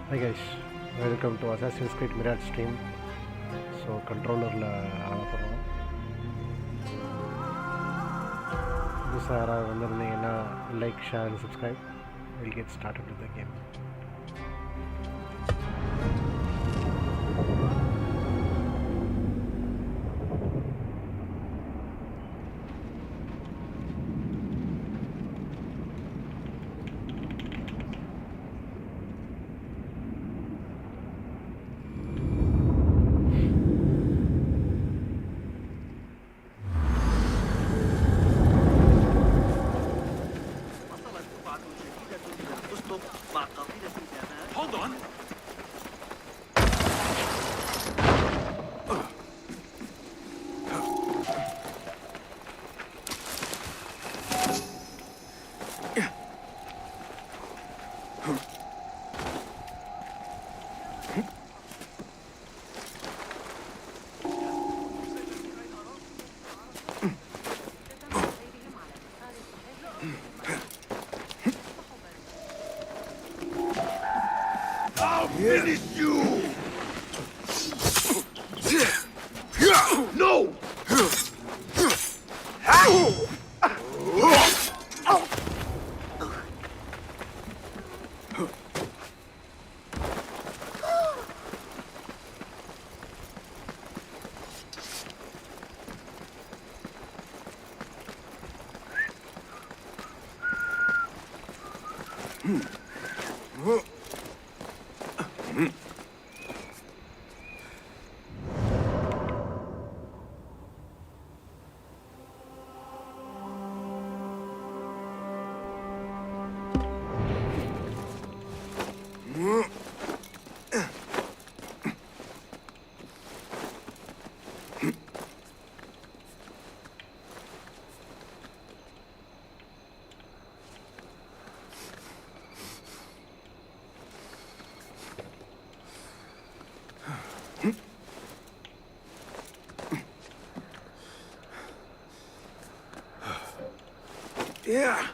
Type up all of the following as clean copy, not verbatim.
Hi guys, welcome to Assassin's Creed Mirage stream. So controllerல ஆட போகிறோம். புதுசாக யாராவது வந்திருந்தீங்கன்னா like share and subscribe. We'll get started with the game. Hold on. I'll finish you! No! Yeah.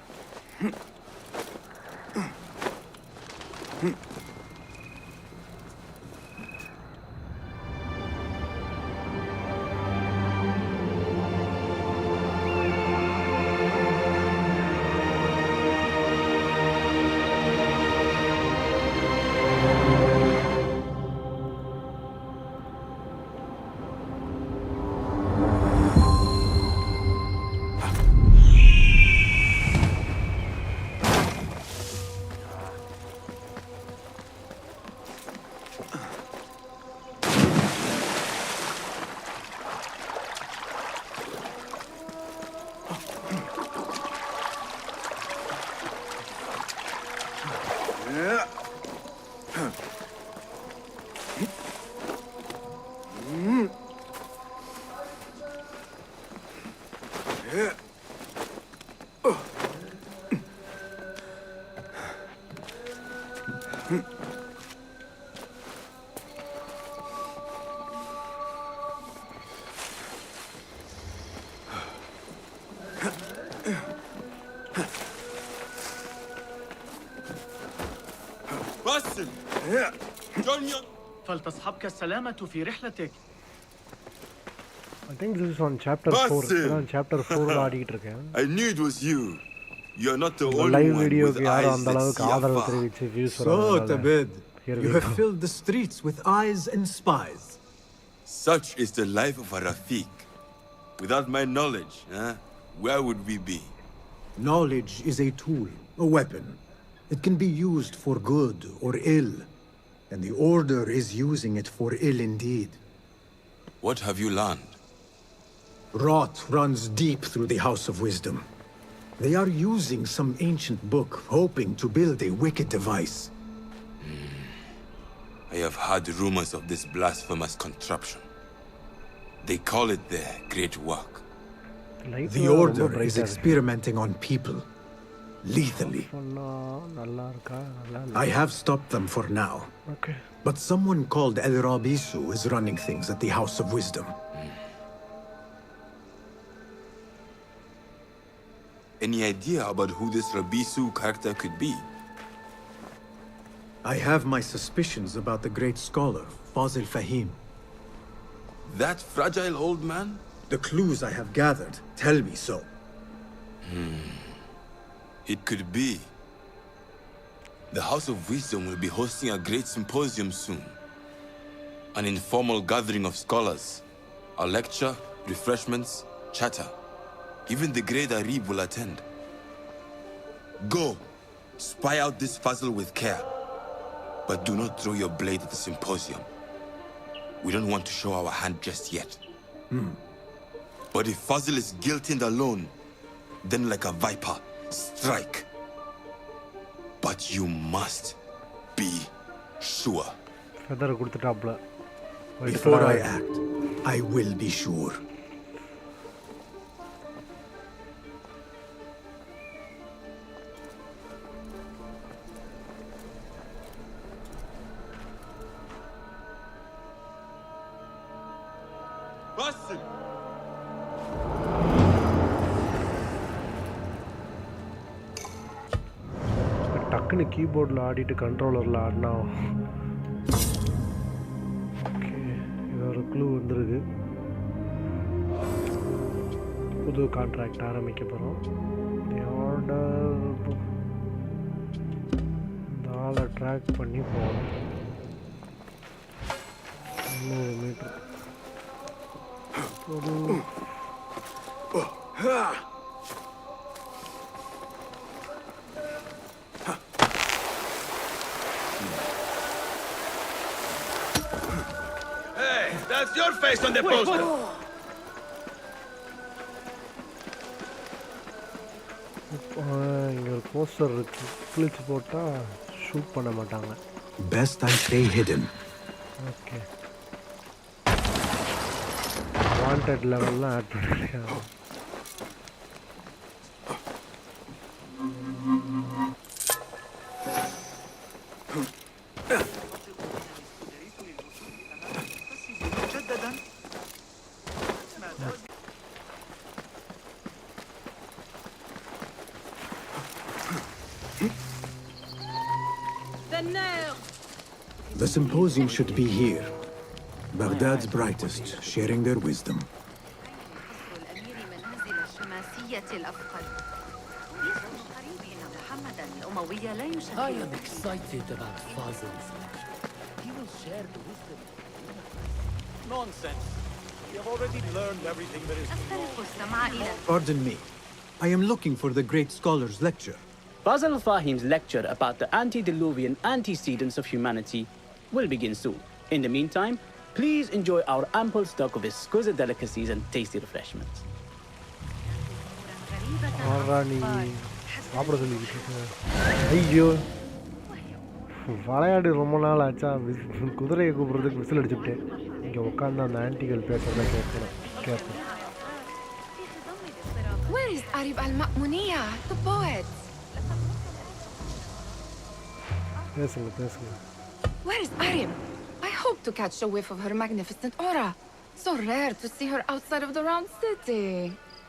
باسل جونيور فلتصحبك السلامة في رحلتك. I think this is on chapter 4. Basim. On chapter 4 ஆடிட்டு இருக்கேன். I knew it was you. You're not the only live one with வீடியோக்கு யாரும் eyes அந்த that அளவுக்கு see ஆதரவு afar. தெரிவிச்சு views So, Tabid, Here you we have go. filled the streets with eyes and spies. Such is the life of a Rafiq. Without my knowledge, where would we be? Knowledge is a tool, a weapon. It can be used for good or ill, and the Order is using it for ill indeed. What have you learned? Rot runs deep through the House of Wisdom. They are using some ancient book, hoping to build a wicked device. I have heard rumors of this blasphemous contraption. They call it the Great Work. The Order is experimenting on people, lethally. I have stopped them for now. Okay. But someone called El Rabisu is running things at the House of Wisdom. Any idea about who this Rabisu character could be? I have my suspicions about the great scholar, Fazil Fahim. That fragile old man? The clues I have gathered tell me so. It could be. The House of Wisdom will be hosting a great symposium soon. An informal gathering of scholars. A lecture, refreshments, chatter. Even the great Arib will attend. Go! Spy out this puzzle with care. But do not throw your blade at the symposium. We don't want to show our hand just yet. But if Fazil is guilty and alone, then like a viper, strike. But you must be sure. Feather கொடுத்துட்டாப்ல. Before I act, I will be sure. Bassel! டக்குன்னு கீபோர்டில் ஆடிட்டு கண்ட்ரோலரில் ஆடினா okay. இது ஒரு clue வந்துருக்கு. புது contract ஆரம்பிக்க போகிறோம். ஆர்டர் இந்த ஆளை ட்ராக் பண்ணி போகணும். 100 மீட்டர் ஒரு Hey, that's your face on the poster! இங்கே ஒரு போஸ்டர் இருக்கு. கிளிச்சு போட்டால் ஷூட் பண்ண மாட்டாங்க. Best I stay hidden. Okay. Wanted லெவல்லாம் ஆட் பண்ணிருக்காங்க. The symposium should be here. Baghdad's brightest, sharing their wisdom. I am excited about Fazil's lecture. He will share the wisdom. Nonsense. We have already learned everything there is to know. Pardon me. I am looking for the great scholar's lecture. Fazil Fahim's lecture about the antediluvian antecedents of humanity will begin soon. In the meantime, please enjoy our ample stock of exquisite delicacies and tasty refreshments. நீ சாப்பிட சொல்லிக்கிட்டு இருக்க. ஐயோ விளையாடு ரொம்ப நாள் ஆச்சா. குதிரையை கூப்பிட்றதுக்கு விசில் அடிச்சுட்டேன். இங்கே உட்காந்து அந்த ஆன்டிகள் பேசுறத கேட்பேன். Where is Arib al-Ma'muniya, the poet? பேசுங்க. Where is Arib? I hope to catch a whiff of her magnificent aura. So rare to see her outside of the round city.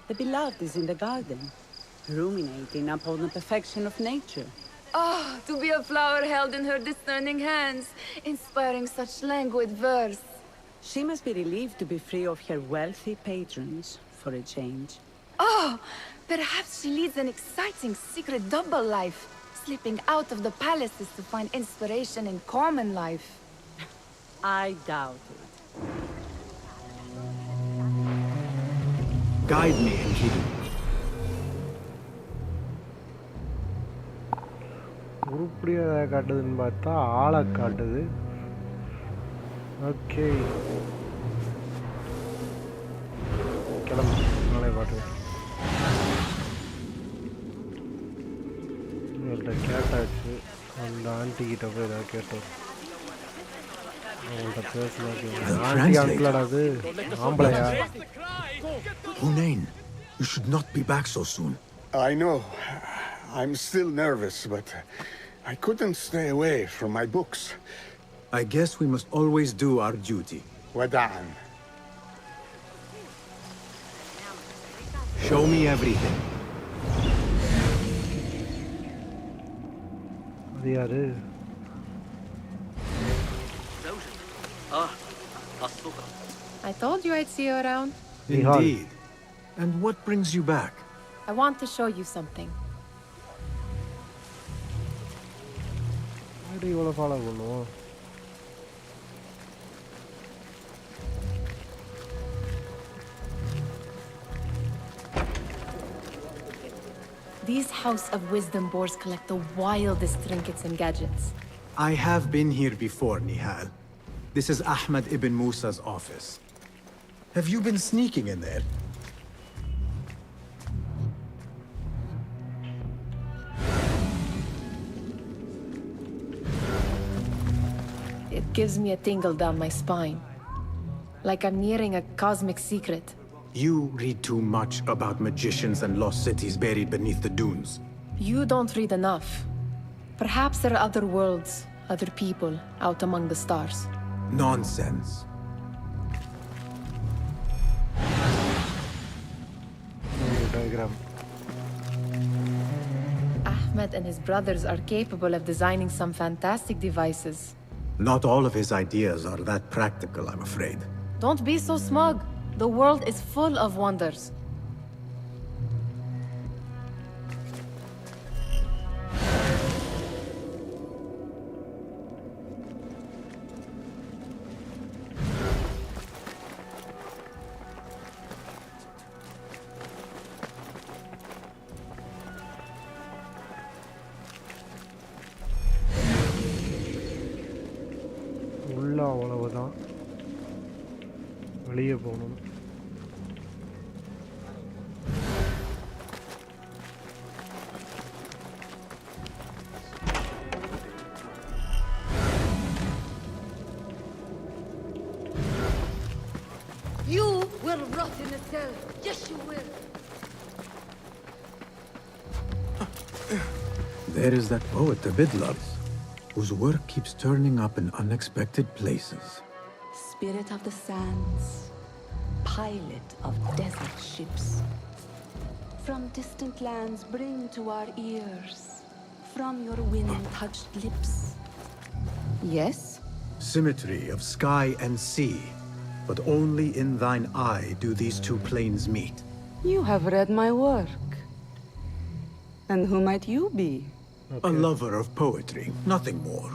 The beloved is in the garden, ruminating upon the perfection of nature. Oh, to be a flower held in her discerning hands, inspiring such languid verse. She must be relieved to be free of her wealthy patrons for a change. Oh, perhaps she leads an exciting secret double life, slipping out of the palaces to find inspiration in common life. I doubt it. Guide me, Intrigue. உருப்படியாக காட்டுதுன்னு பார்த்தா ஆளை காட்டுது. Okay கிளம்பு. நாளை பாட்டு உங்கள்கிட்ட கேட்டாச்சு. அந்த ஆண்டிகிட்ட போய் ஏதாவது கேட்டோம். அவங்கள்ட்ட பேசலாம். ஆண்டி அனுப்பலடா. அது ஆம்பளையா? Hunain, you should not be back so soon. I know. I'm still nervous, but I couldn't stay away from my books. I guess we must always do our duty. Wada'an. Show me everything. அது யாரு? I told you I'd see you around. Indeed. And what brings you back? I want to show you something. எப்படி இவ்வளோ follow பண்ணுவோம்? These House of Wisdom boars collect the wildest trinkets and gadgets. I have been here before, Nihal. This is Ahmed ibn Musa's office. Have you been sneaking in there? It gives me a tingle down my spine. Like I'm nearing a cosmic secret. You read too much about magicians and lost cities buried beneath the dunes. You don't read enough. Perhaps there are other worlds, other people, out among the stars. Nonsense. Diagram. Ahmed and his brothers are capable of designing some fantastic devices. Not all of his ideas are that practical, I'm afraid. Don't be so smug. The world is full of wonders. உள்ள அவ்வளவுதான், வெளியே போகணும். You will rot in a cell. Yes, you will. There is that poet the Bid loves, whose work keeps turning up in unexpected places. Spirit of the sands, pilot of desert ships. From distant lands bring to our ears, from your wind-touched lips. Yes? Symmetry of sky and sea, but only in thine eye do these two planes meet. You have read my work. And who might you be? A lover of poetry, nothing more.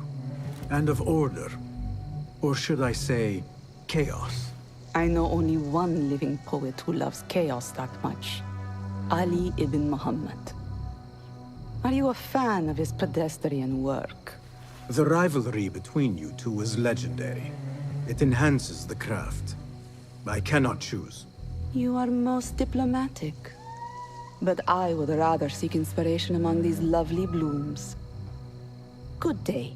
And of order. Or should I say, chaos. I know only one living poet who loves chaos that much. Ali ibn Muhammad. Are you a fan of his pedestrian work? The rivalry between you two is legendary. It enhances the craft. I cannot choose. You are most diplomatic. But I would rather seek inspiration among these lovely blooms. Good day.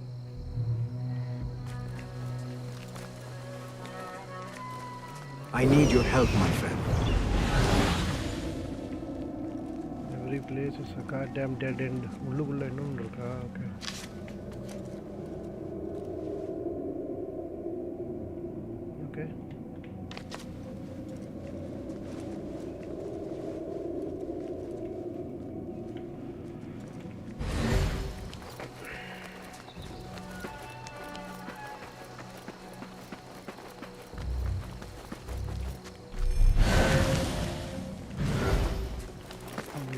I need your help, my friend. Every place is a goddamn dead end. உள்ளுக்குள்ள இன்னும் இருக்கா? Okay. Okay.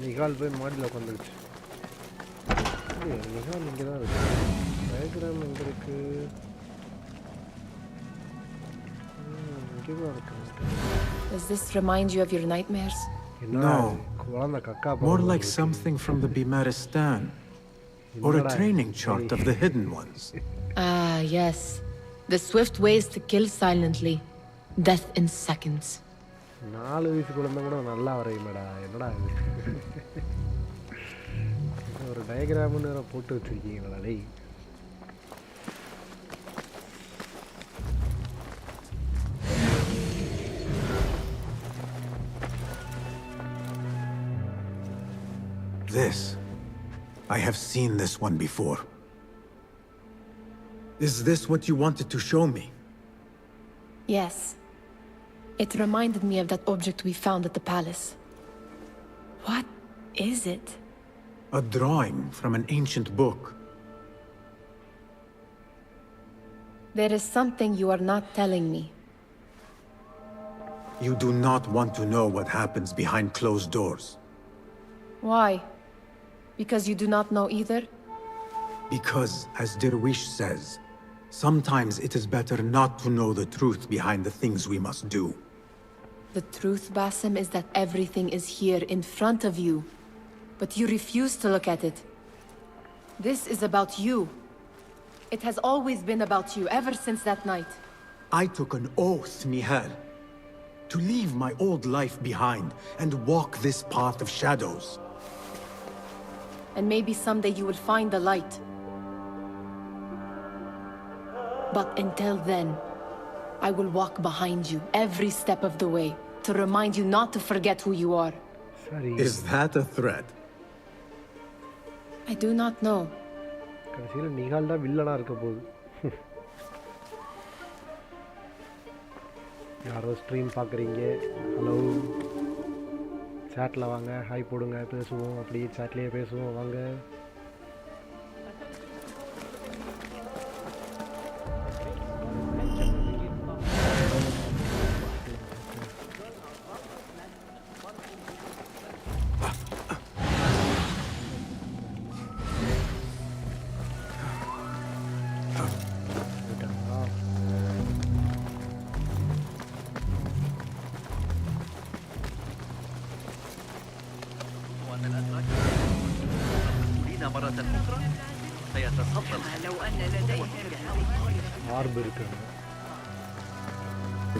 Nihal போய் மாடியில் உட்காந்துருச்சு. நிகால் இங்கே தான் இருக்கு. Diagram எங்கே இருக்கு? இங்கே தான் இருக்கு. Does this remind you of your nightmares? No. குழந்தை கக்கா More like something from the Bimaristan. Or a training chart of the hidden ones. Ah, yes. The swift ways to kill silently. Death in seconds. 4 வயசு குழந்தை கூட நல்லா வரையுமேடா. என்னடா இது? ஒரு டயக்ராம்னு வேற போட்டு வச்சிருக்கீங்களா டேய்? This. I have seen this one before. Is this what you wanted to show me? Yes. It reminded me of that object we found at the palace. What is it? A drawing from an ancient book. There is something you are not telling me. You do not want to know what happens behind closed doors. Why? Because you do not know either? Because, as Derwish says, sometimes it is better not to know the truth behind the things we must do. The truth, Basim, is that everything is here in front of you. But you refuse to look at it. This is about you. It has always been about you, ever since that night. I took an oath, Nihal, to leave my old life behind and walk this path of shadows. And maybe someday you will find the light. But until then, I will walk behind you every step of the way to remind you not to forget who you are. Is that a threat? I do not know. கடைசியில் நீங்கள் தான் வில்லனாக இருக்க போகுது. யாரோ stream பார்க்குறீங்க, hello சேட்டில் வாங்க, hi போடுங்க, பேசுவோம், அப்படியே சேட்லேயே பேசுவோம், வாங்க.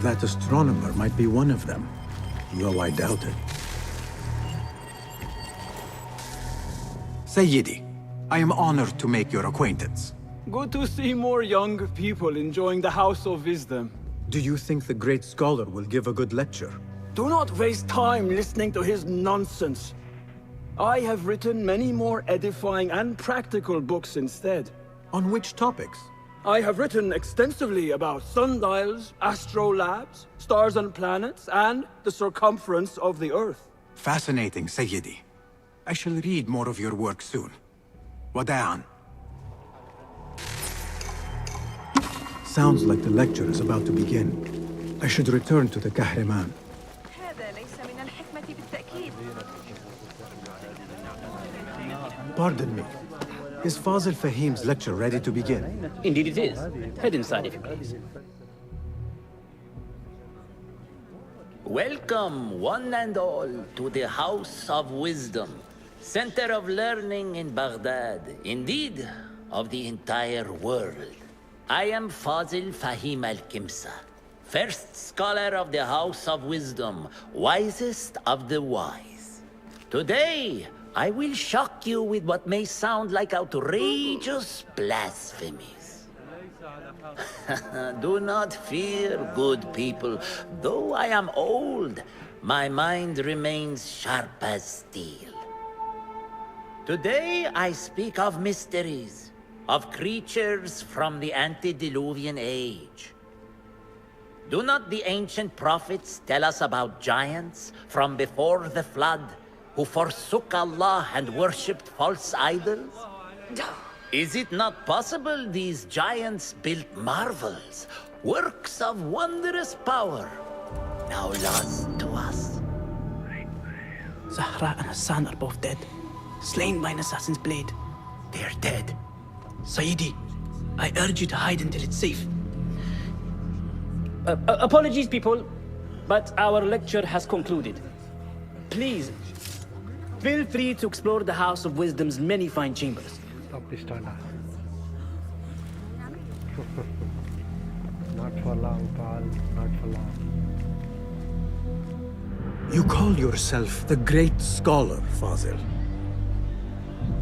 That astronomer might be one of them, though I doubt it. Sayyidi, I am honored to make your acquaintance. Good to see more young people enjoying the House of Wisdom. Do you think the great scholar will give a good lecture? Do not waste time listening to his nonsense. I have written many more edifying and practical books instead. On which topics? I have written extensively about sundials, astrolabes, stars and planets, and the circumference of the Earth. Fascinating, Sayyidi. I shall read more of your work soon. Wada'an. Sounds like the lecture is about to begin. I should return to the Kahraman. Pardon me. Is Fazil Fahim's lecture ready to begin? Indeed it is. Head inside if you please. Welcome, one and all, to the House of Wisdom, center of learning in Baghdad, indeed, of the entire world. I am Fazil Fahim al-Kimsa, first scholar of the House of Wisdom, wisest of the wise. Today, I will shock you with what may sound like outrageous blasphemies. Do not fear, good people. Though I am old, my mind remains sharp as steel. Today I speak of mysteries, of creatures from the antediluvian age. Do not the ancient prophets tell us about giants from before the flood, who forsook Allah and worshipped false idols? Is it not possible these giants built marvels, works of wondrous power, now lost to us? Zahra and Hassan are both dead, slain by an assassin's blade. They're dead. Sayyidi, I urge you to hide until it's safe. Apologies, people, but our lecture has concluded. Please, feel free to explore the House of Wisdom's many fine chambers. Not for long, Paul. Not for long. You call yourself the great scholar, Fazil.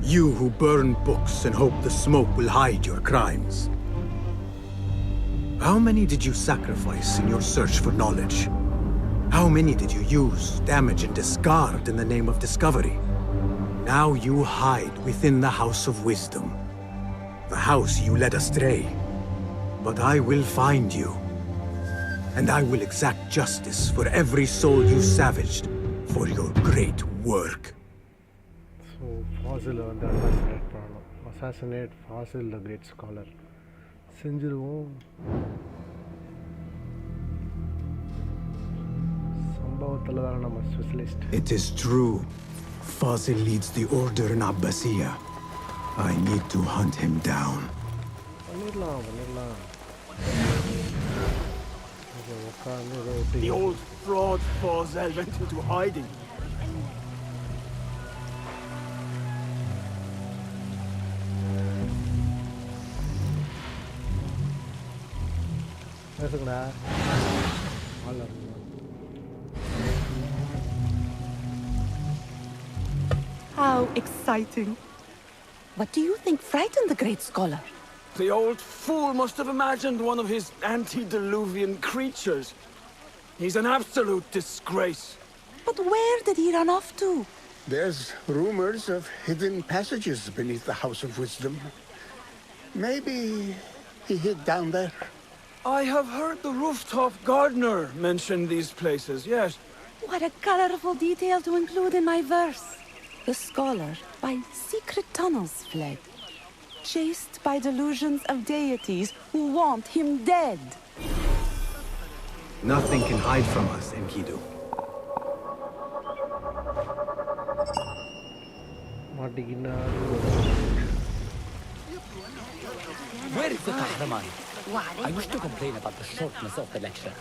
You who burn books and hope the smoke will hide your crimes. How many did you sacrifice in your search for knowledge? How many did you use, damage, and discard in the name of discovery? Now you hide within the House of Wisdom. The house you led astray. But I will find you. And I will exact justice for every soul you savaged for your great work. So, Fazil வந்து assassinate Fazil the great scholar. செஞ்சிருவோம். சம்பவத்துல தான் நம்ம specialist. It is true. Fazil leads the order in Abbasiya. I need to hunt him down. பண்ணிடலாம். The old fraud Fazil went into hiding. பேசுங்கடா. How exciting. What do you think frightened the great scholar? The old fool must have imagined one of his antediluvian creatures. He's an absolute disgrace. But where did he run off to? There's rumors of hidden passages beneath the House of Wisdom. Maybe he hid down there. I have heard the rooftop gardener mention these places, yes. What a colorful detail to include in my verse. The scholar by secret tunnels fled, chased by delusions of deities who want him dead. Nothing can hide from us, Enkidu. Where is the Kahraman? I wish to complain about the shortness of the lecture.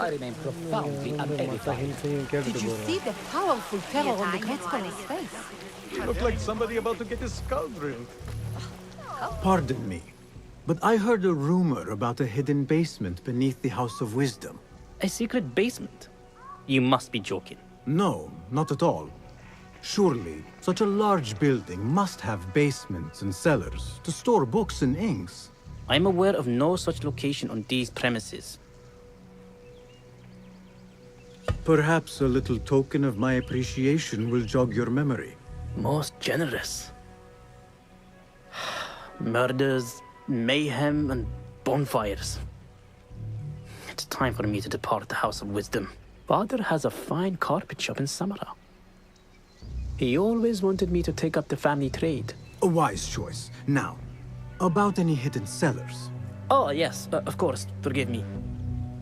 I remain profoundly unedified. Did you see the powerful terror on the great scholar's face? You look like somebody about to get his skull drilled. Pardon me, but I heard a rumor about a hidden basement beneath the House of Wisdom. A secret basement? You must be joking. No, not at all. Surely, such a large building must have basements and cellars to store books and inks. I'm aware of no such location on these premises. Perhaps a little token of my appreciation will jog your memory. Most generous. Murders, mayhem, and bonfires. It's time for me to depart the House of Wisdom. Father has a fine carpet shop in Samara. He always wanted me to take up the family trade. A wise choice. Now, about any hidden cellars? Oh, yes, of course, forgive me.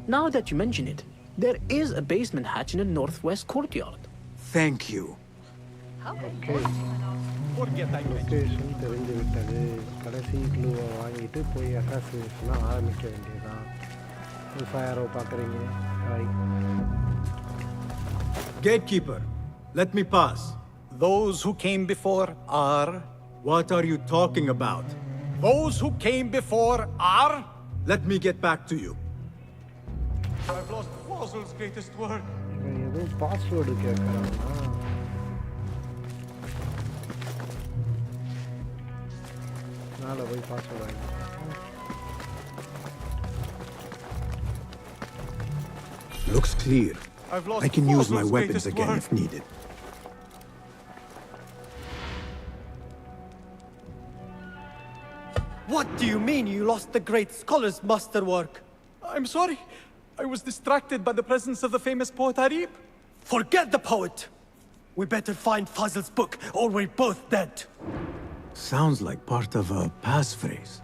Now that you mention it, there is a basement hatch in the northwest courtyard. Thank you. Okay. Location தெரிஞ்சு விட்டது. கடைசி க்ளூவை வாங்கிட்டு போய் அசாசினேஷனாக ஆரம்பிக்க வேண்டியதுதான். ஃபயரோ பார்க்குறீங்க. Hi. Gatekeeper, let me pass. Those who came before are... What are you talking about? Those who came before are... Let me get back to you. I've lost Fazil's greatest work. இவன் எதுவும் password கேட்குறாங்கன்னா மேலே போய் password வாங்கி. Looks clear. I've lost I can use my Fazil's weapons greatest again work. if needed. What do you mean you lost the great scholar's masterwork? I'm sorry. I was distracted by the presence of the famous poet Arib. Forget the poet! We better find Fazil's book, or we're both dead. Sounds like part of a passphrase.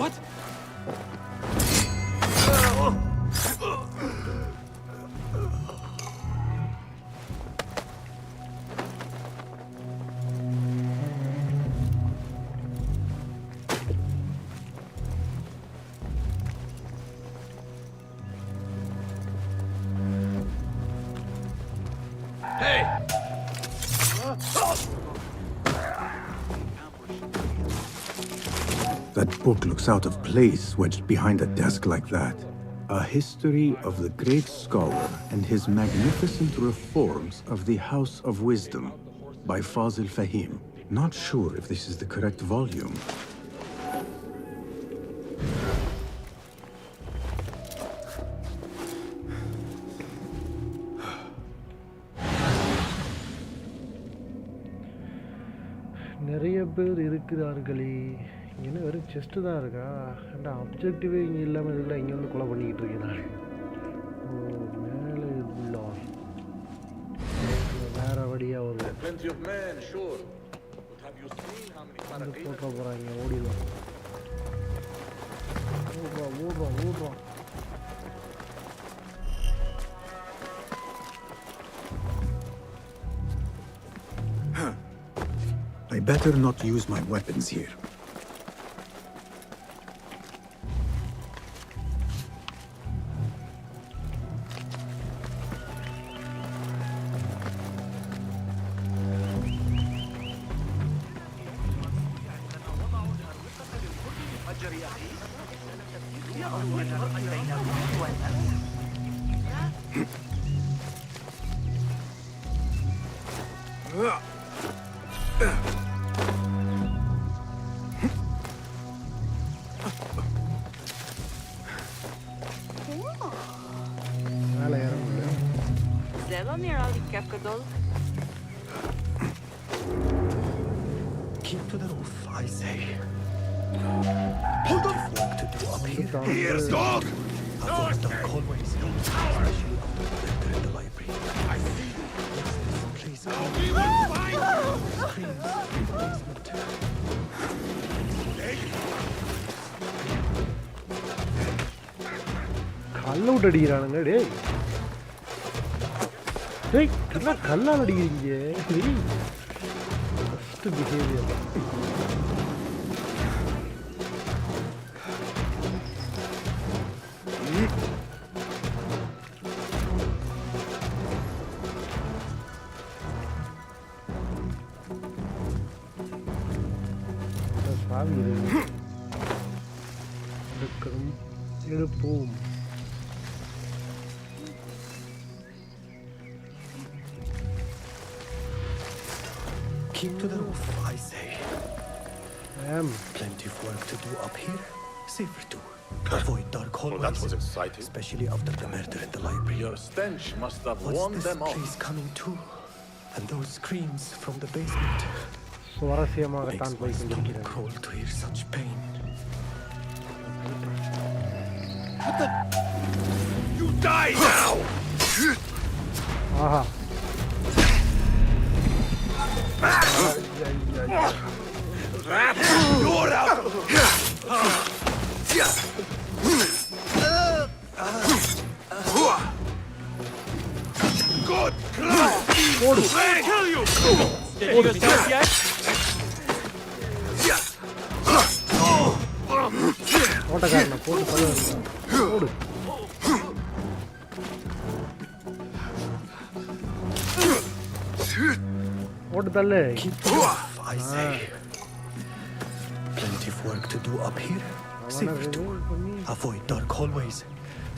What? Hey! That book looks out of place wedged behind a desk like that. A history of the great scholar and his magnificent reforms of the House of Wisdom by Fazil Fahim. Not sure if this is the correct volume. நிறைய பேர் இருக்கிறார்களே. இங்கே வெறும் chest தான் இருக்கா? ஏன்டா அப்ஜெக்டிவே இங்கே இல்லாமல் இருக்குல்ல, இங்கே வந்து கொலை பண்ணிக்கிட்டு இருக்கேன் நான். மேலே உள்ள வேற வழியாக வருது. போட்ட போகிறாங்க. ஓடிடுவோம். ஓடுறோம். I better not use my weapons here. Keep to the roof, I say. Hold on! Work to do up here. Here's dog! Avoid dark hallways, especially after the enter in the library. I see. Please We will find screams in the basement. கல்லவுட் அடிக்கிறானுங்க. டேய் என்ன கல்லால் அடிக்கிறீங்க? Very first behaviour. சாவி எடுக்கணும். எடுப்போம். Keep to the roof, I say. Plenty of work to do up here. Safer too. Avoid dark hallways. Well, that was exciting. Especially after the murder in the library. Your stench must have What's warned this them off. place coming to? And those screams from the basement. சுவாரஸ்யமாகத்தான் Makes my போய் stomach கொண்டிருக்கிறது. crawl to hear such pain. What the? You die now! Aha. You're out! Good! I'll kill you! Did you start yet? ஓட்டக்காரனை போட்டு பழகு. ஓடு. ஓட்டு தள்ளு. I say. Plenty of work to do up here. Safer too. Avoid dark hallways.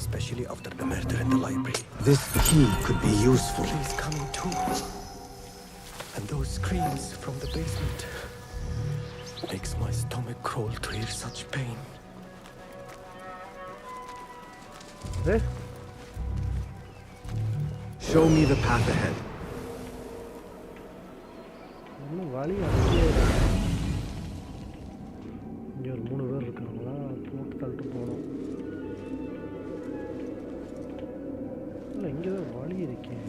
Especially after the murder in the library. This key could be useful. Please coming too. And those screams from the basement. Makes my stomach crawl to hear such pain. Show me the path ahead. இன்னும் வழி அங்கேயே இருக்கு. இங்கே ஒரு 3 பேர் இருக்காங்களா? போட்டு தள்ளிட்டு போகணும். இல்லை இங்கே தான் வழி இருக்கேன்.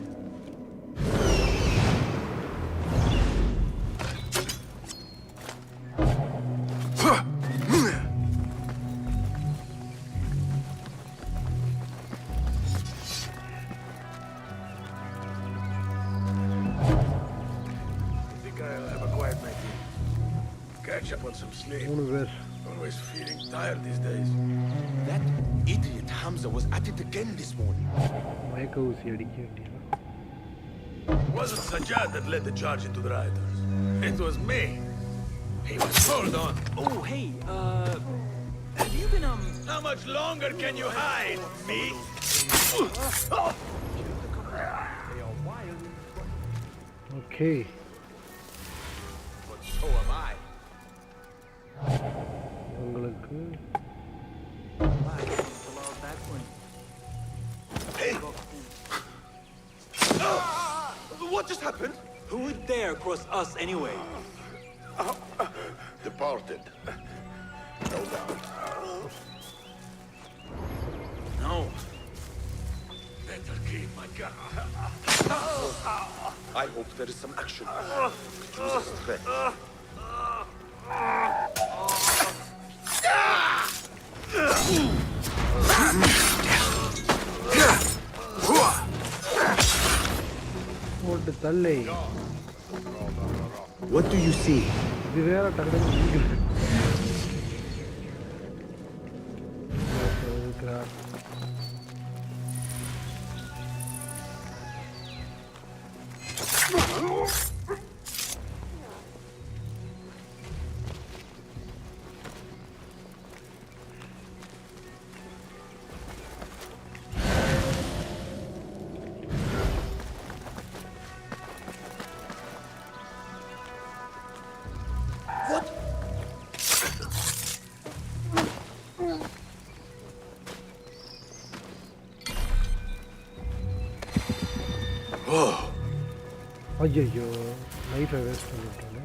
Catch up on some sleep. 3 பேர். Always feeling tired these days. That idiot Hamza was at it again this morning. மயக்க ஊசி அடிக்க வேண்டியது. It wasn't Sajjad that led the charge into the rioters. It was me. He was hold on. Oh, hey, have you been, How much longer can you hide, me? Okay. But so am I. உங்களுக்கு Hey! What just happened? who would dare cross us anyway? Departed. No doubt. No. Better keep my gun. I hope there is some action. Choose a threat. போட்டு தள்ளை. What do you see? இது வேற டக்குனு eagle. ஐயோ நைஃபை waste பண்ணிவிட்டானே.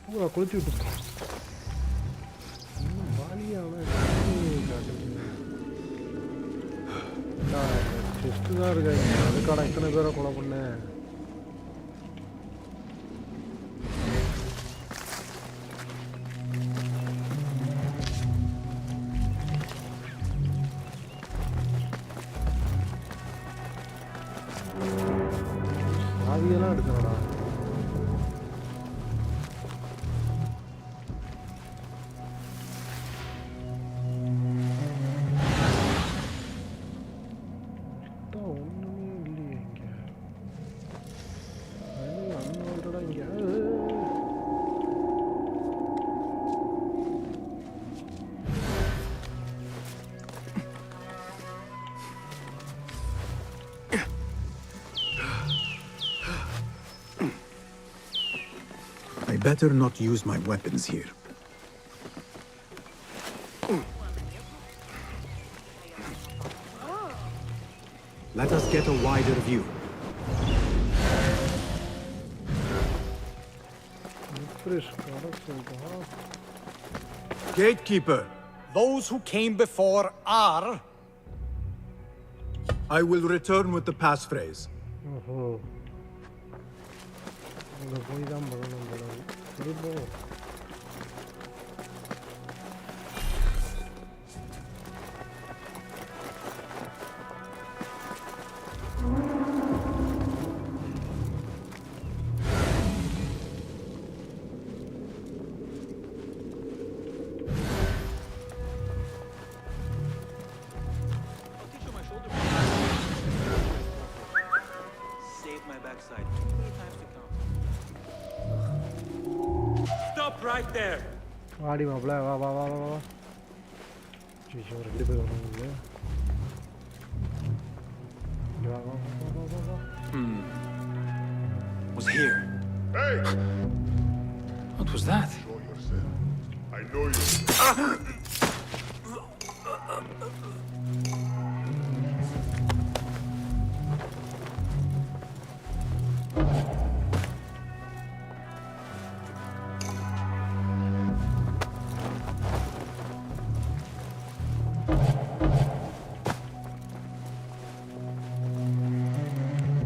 பூரா கொளுத்தி விட்டுருக்கோம். இன்னும் வாலியான chest தான் இருக்காங்க. அதுக்கான இத்தனை பேரை கொலை பண்ணேன். சாவியெல்லாம் எடுக்கணும்டா. ஒண்ணுமே இல்லையே இங்க. அன்வான்டடா இங்க. I better not use my weapons here. Let us get a wider view. Gatekeeper! Those who came before are... I will return with the passphrase. ஓஹோ அங்கே போய் தான் பண்ணணும் போல. சரி போ. Save my backside. Many times to come. Stop right there! வாடி மாப்பிள்ள வா வா வா வா வா. ஐயோ ரெண்டு பேர் வராங்க. வா வா வா வா வா. Was here. Hey! What was that? Show yourself. I know you.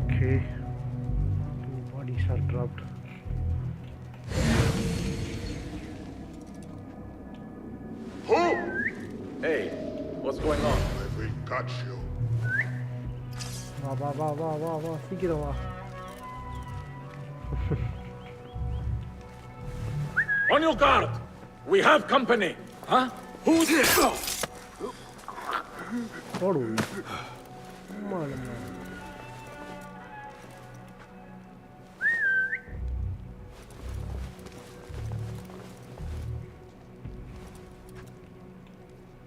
Okay. Two bodies are dropped. Who? Hey, what's going on? I will catch you. வா வா வா வா வா வா சீக்கிரம் வா. On your guard! We have company! Huh? Who's this?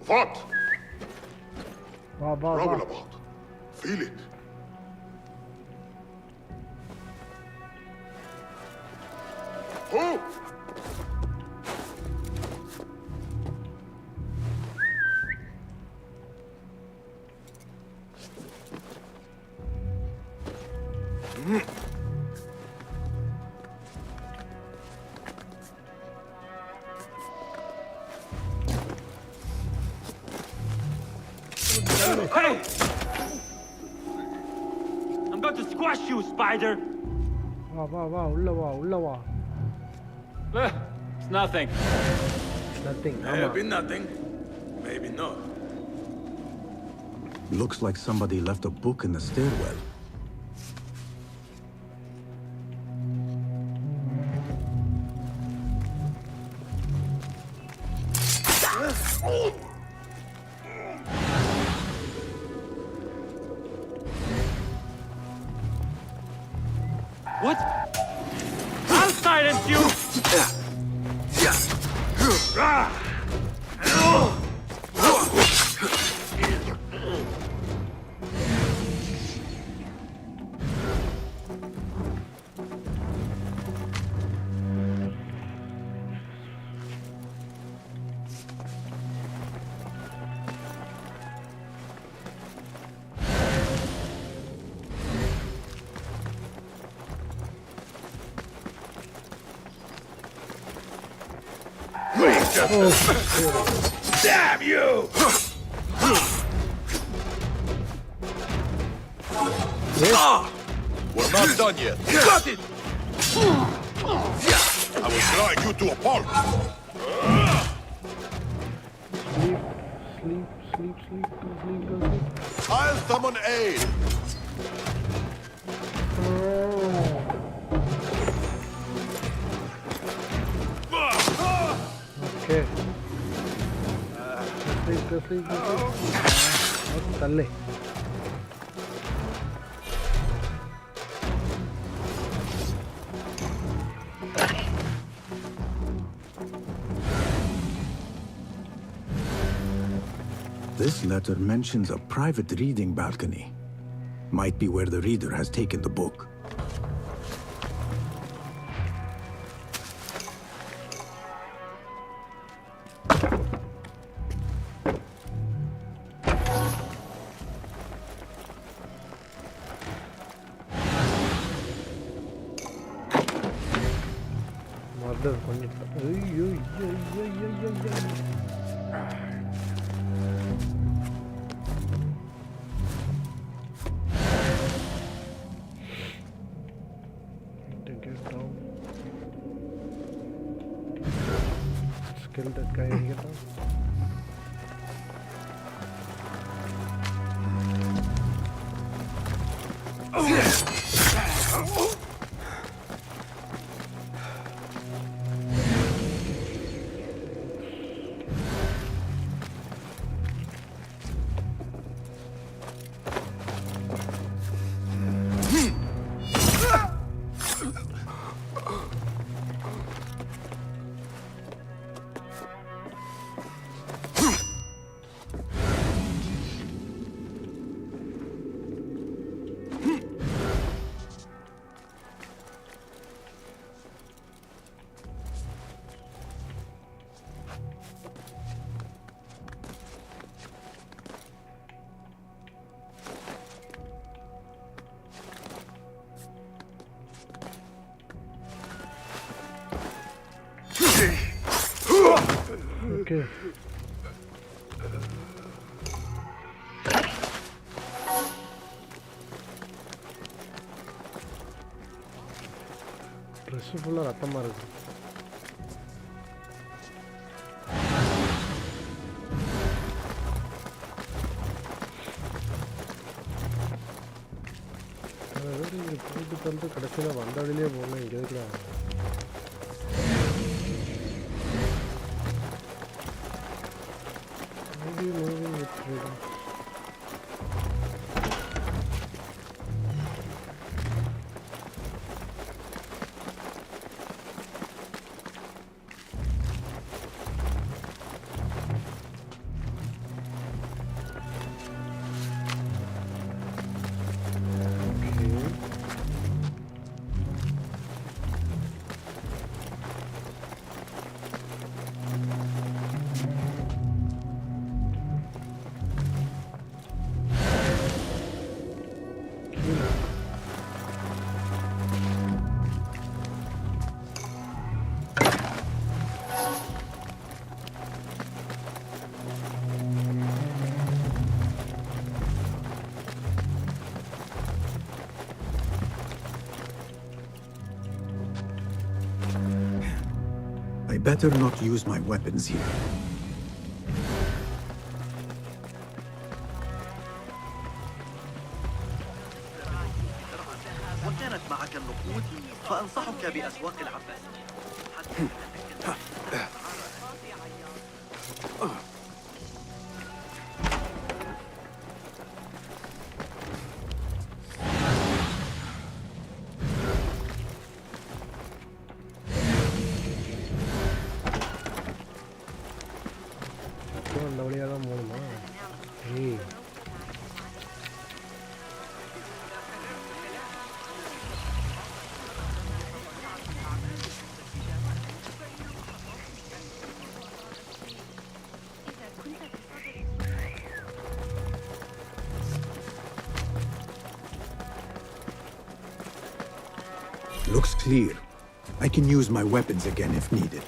What? Wow. Roll about. Feel it. Who? Hey! I'm going to squash you, spider! வா உள்ள வா It's nothing. Nothing. May have been nothing. Maybe not. Looks like somebody left a book in the stairwell. What? I'll silence you! Damn you! We're not done yet. Got it! I will grind you to a pulp. Sleep. I'll summon aid. Okay. Sleep. Dale. This letter mentions a private reading balcony. Might be where the reader has taken the book. Kill that guy and get out. Okay. Dress full of rathama irukku. போயிட்டு வந்து கடைசியில் வந்த வழியிலே போகணும் இங்கே இருக்கிறாங்க. I better not use my weapons here. وكانت معك النقود فأنصحك بأسواق العباس. அந்த வழியாக தான் போகணுமா? ஏய் Looks clear. I can use my weapons again if needed.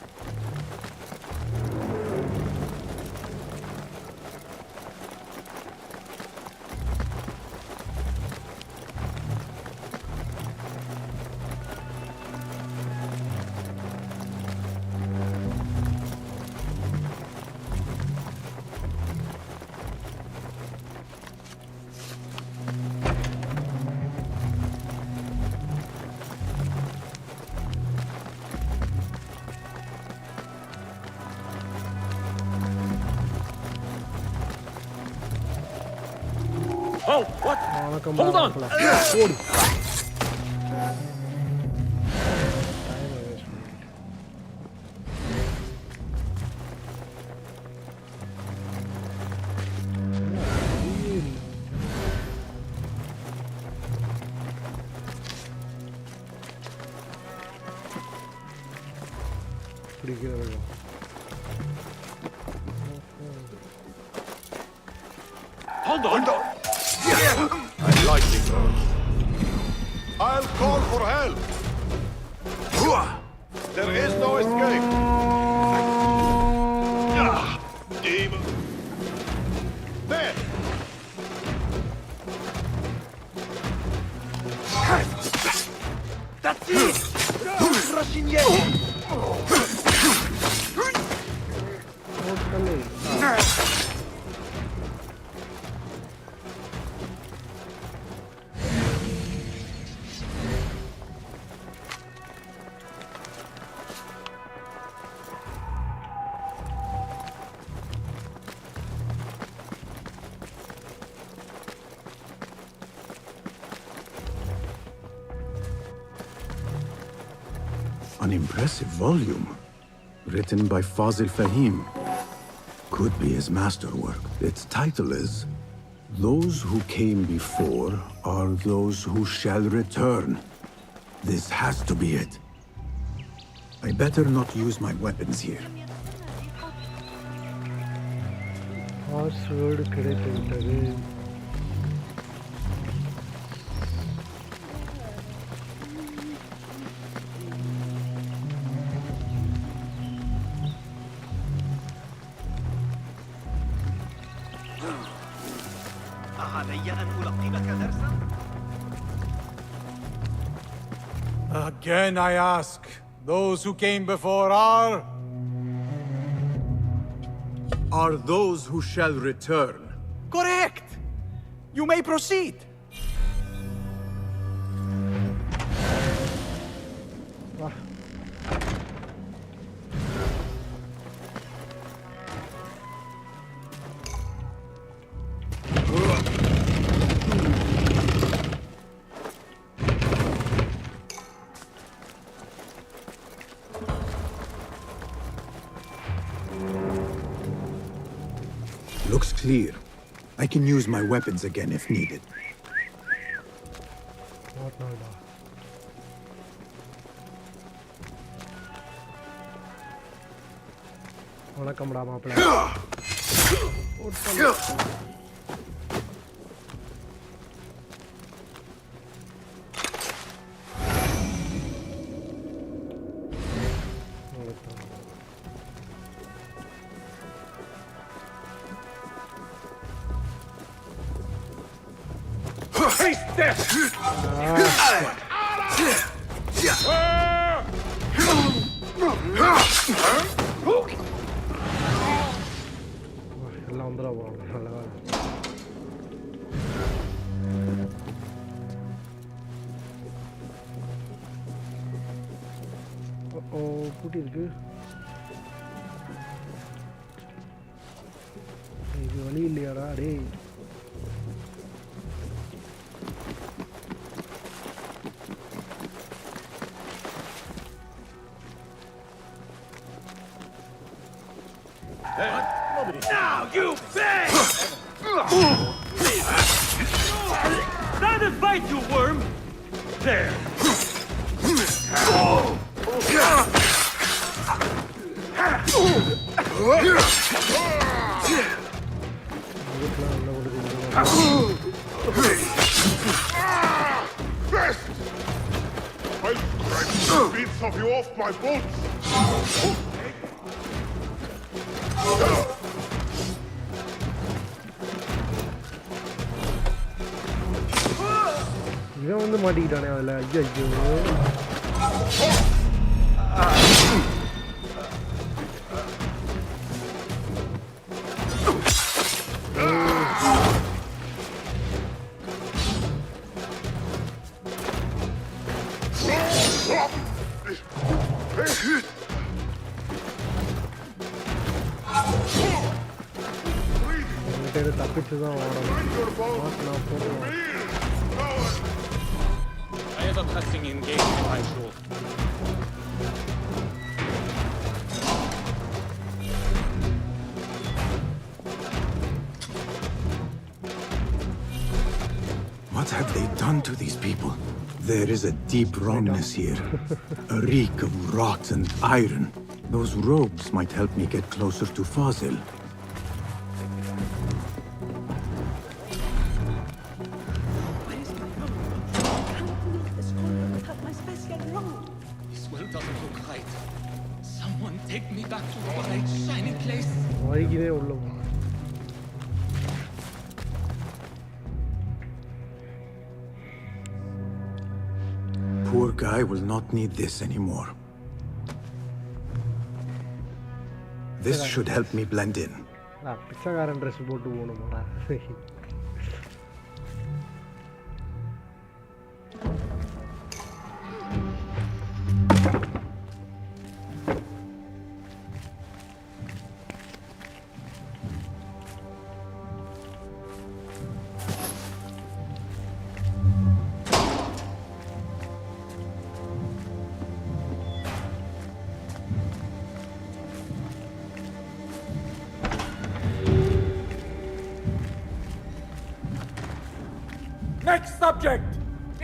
Oh, what? Hold on! Hold on! I like it. I'll call for help. There is no escape. Demon. There. That's it! Rushing yet! An impressive volume, written by Fazil Fahim. Could be his masterwork. Its title is, Those Who Came Before Are Those Who Shall Return. This has to be it. I better not use my weapons here. Password கிடைத்துவிட்டது. أعلي أن ألقبك درسا؟ Again I ask, those who came before are those who shall return. correct! You may proceed. Looks clear. I can use my weapons again if needed. வணக்கம்டா மாப்பிள்ள. எல்லாம் வந்துடா போகணும் நல்லதா. ஓ பூட்டி இருக்கு. இது வழி இல்லையாடா டேய். Now you beg! Stand and fight, you worm! There! Best! I'll scratch the bits of you off my boots! இவன் வந்து மாட்டிக்கிட்டானே அதில். ஐயோ தப்பிச்சு தான் ஓடணும். I have a pressing engagement, I'm sure. What have they done to these people? There is a deep wrongness here. A reek of rot and iron. Those robes might help me get closer to Fazil. This world doesn't look right. Someone take me back to the bright, shining place. வழிக்குதே உள்ள போ. Poor guy will not need this anymore. This should help me blend in. Pichaikkaran dress போட்டு போகணுமாடா. Next subject!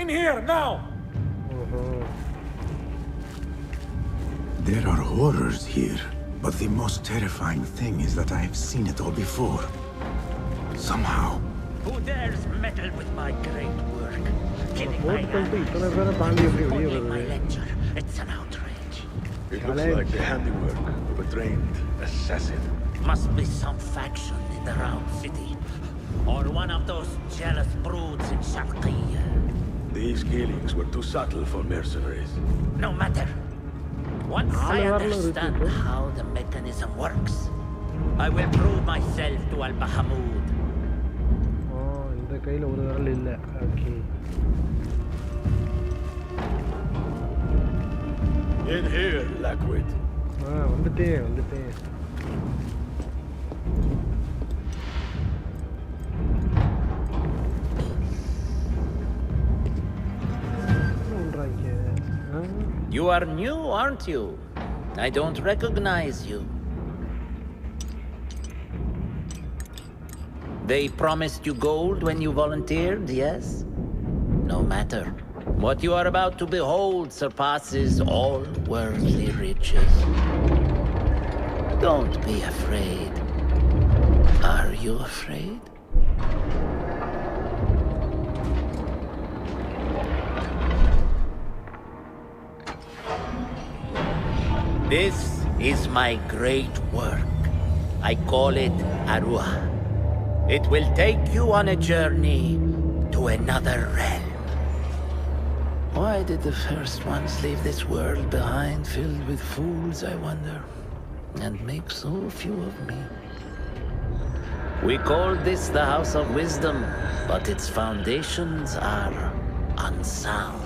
In here, now! There are horrors here, but the most terrifying thing is that I have seen it all before. Somehow. Who dares meddle with my great work? Killing my my lecture. It's an outrage. It looks like the handiwork of a trained assassin. Must be some faction in the Round City. Or one of those jealous broods in Sharqiyya. These killings were too subtle for mercenaries. No matter. Once I understand how the mechanism works, I will prove myself to Al-Bahamud. இந்த கையில் ஒரு விரல் இல்லை. Okay. In here, Lackwit. வந்துட்டேன். You are new, aren't you? I don't recognize you. They promised you gold when you volunteered, yes? No matter. What you are about to behold surpasses all worldly riches. Don't be afraid. Are you afraid? This is my great work. I call it Arua. It will take you on a journey to another realm. Why did the first ones leave this world behind filled with fools, I wonder, and make so few of me? We called this the House of Wisdom, but its foundations are unsound.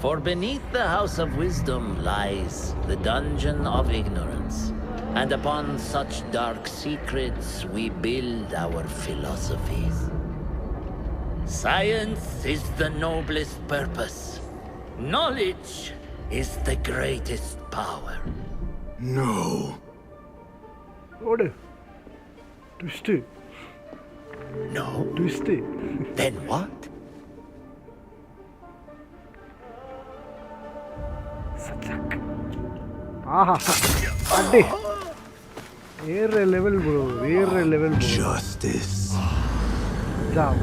For beneath the House of Wisdom lies the Dungeon of Ignorance, and upon such dark secrets we build our philosophies. Science is the noblest purpose. Knowledge is the greatest power. No. Order. Twist. No. Twist. Then what? Aha. Adde. Air level, bro. Air level, bro. Justice. Jump.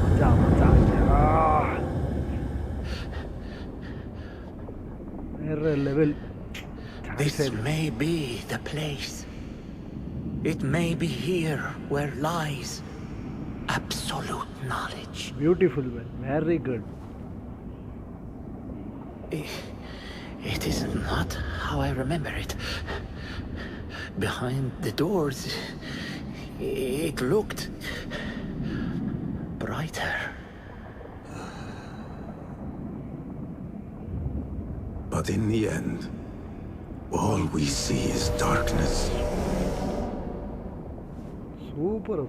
Air level. This may be the place. It may be here where lies absolute knowledge. Beautiful, man. Very good. It is not how I remember it. Behind the doors, it looked brighter. But in the end, all we see is darkness. Super.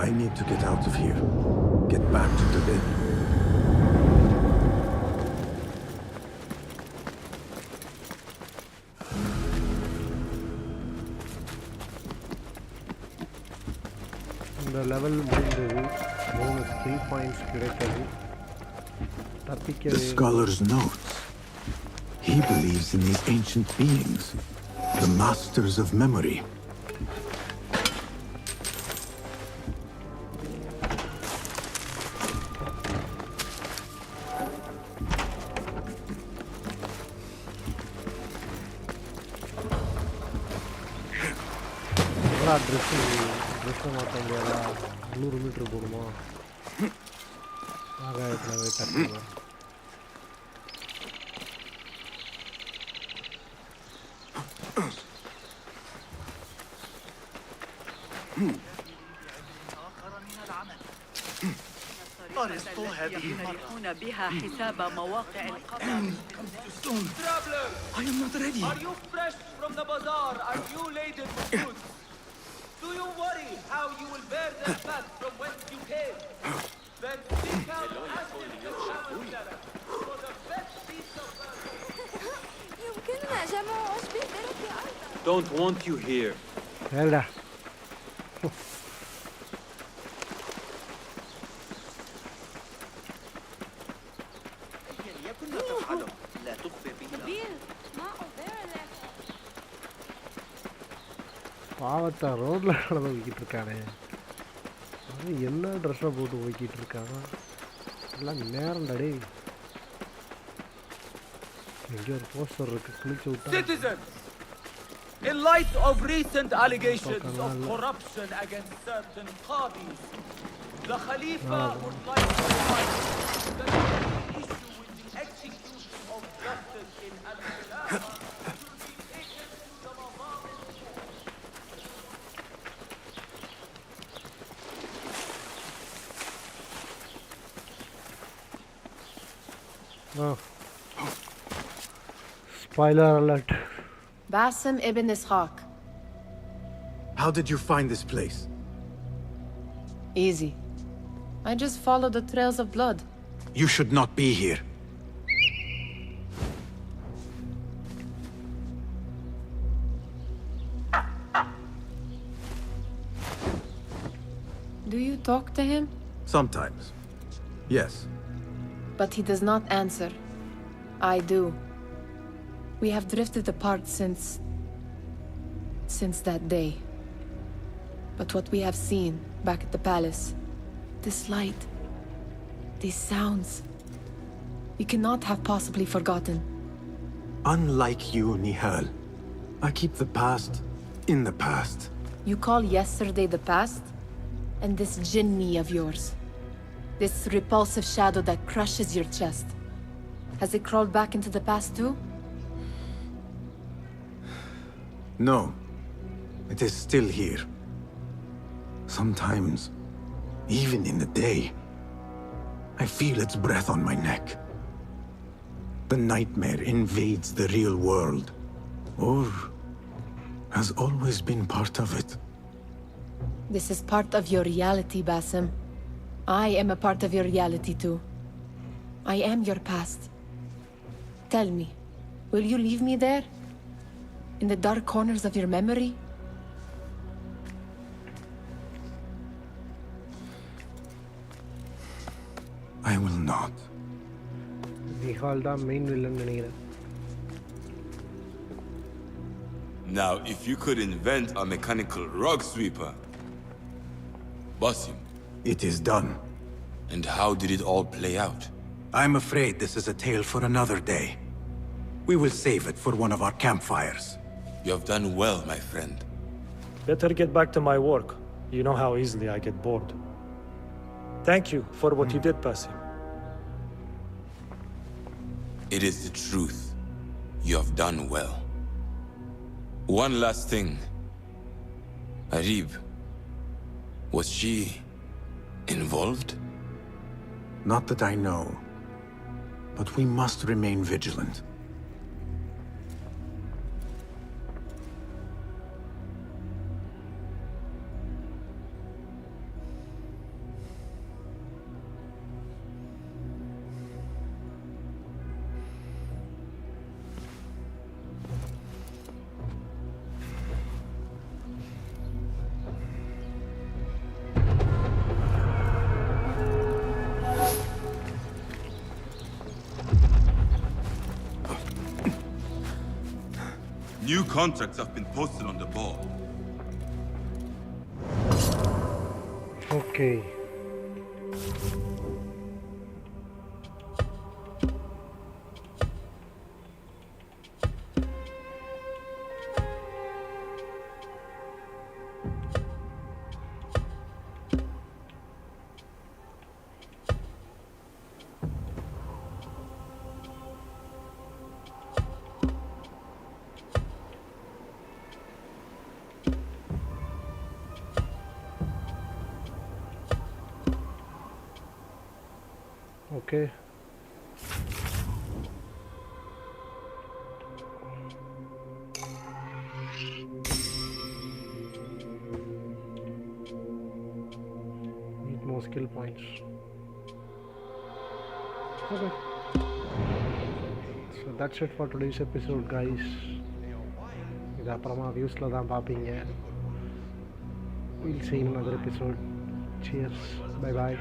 I need to get out of here. Get back to the bed. இந்த level முடிந்தது 3 skill points கிடைத்தது The scholar's notes. He believes in these ancient beings, the masters of memory. ட்ரெஸ்ஸை மாற்ற முடியாதா 100 metre போகணுமா ஆகாயத்தில் போய் கட்டுவோம் يمنحون بها حساب مواقع القمر. I am not ready. Are you fresh from the bazaar? Are you laden with goods? Do you worry how you will bear them back from whence you came? Then seek out Aston the Challenger for the best piece of يمكننا جمع عشب الدرك أيضا. Don't want you here. يلا لا تخبر به. பாவத்தை ரோட்டில் நடந்து போய்கிட்டு இருக்கானே அவன் என்ன ட்ரெஸ்ஸை போட்டு போய்கிட்டு இருக்காங்க எல்லாம் நேரம்டாடே எங்கே ஒரு போஸ்டர் இருக்கு கிழிச்சு விட்டா Citizens, in light of recent allegations of corruption against certain qadis, the Khalifa would like to fight the issue with the execution of justice in Al-Khilafah should be taken to the Mazalim. Oh. Spoiler alert. Basim ibn Ishaq. How did you find this place? Easy. I just followed the trails of blood. You should not be here. talk to him? Sometimes. Yes. But he does not answer. I do. We have drifted apart since that day. But what we have seen back at the palace, this light, these sounds, we cannot have possibly forgotten. Unlike you, Nihal, I keep the past in the past. You call yesterday the past? And this jinni of yours, this repulsive shadow that crushes your chest, has it crawled back into the past too? No. It is still here. Sometimes, even in the day, I feel its breath on my neck. The nightmare invades the real world, or has always been part of it. This is part of your reality, Basim. I am a part of your reality too. I am your past. Tell me, will you leave me there? In the dark corners of your memory? I will not. Nihal da main villain நினைக்கிறேன். Now, if you could invent a mechanical rug sweeper, Basim. It is done. And how did it all play out? I'm afraid this is a tale for another day. We will save it for one of our campfires. You have done well, my friend. Better get back to my work. You know how easily I get bored. Thank you for what you did, Basim. It is the truth. You have done well. One last thing. Arib, was she involved? Not that I know, but we must remain vigilant. New contracts have been posted on the board. Okay. Okay. Need more skill points. Okay. So that's it for today's episode, guys. இது அப்புறமா வியூஸில் தான் பார்ப்பீங்க. We'll see you in another episode. Cheers. Bye bye.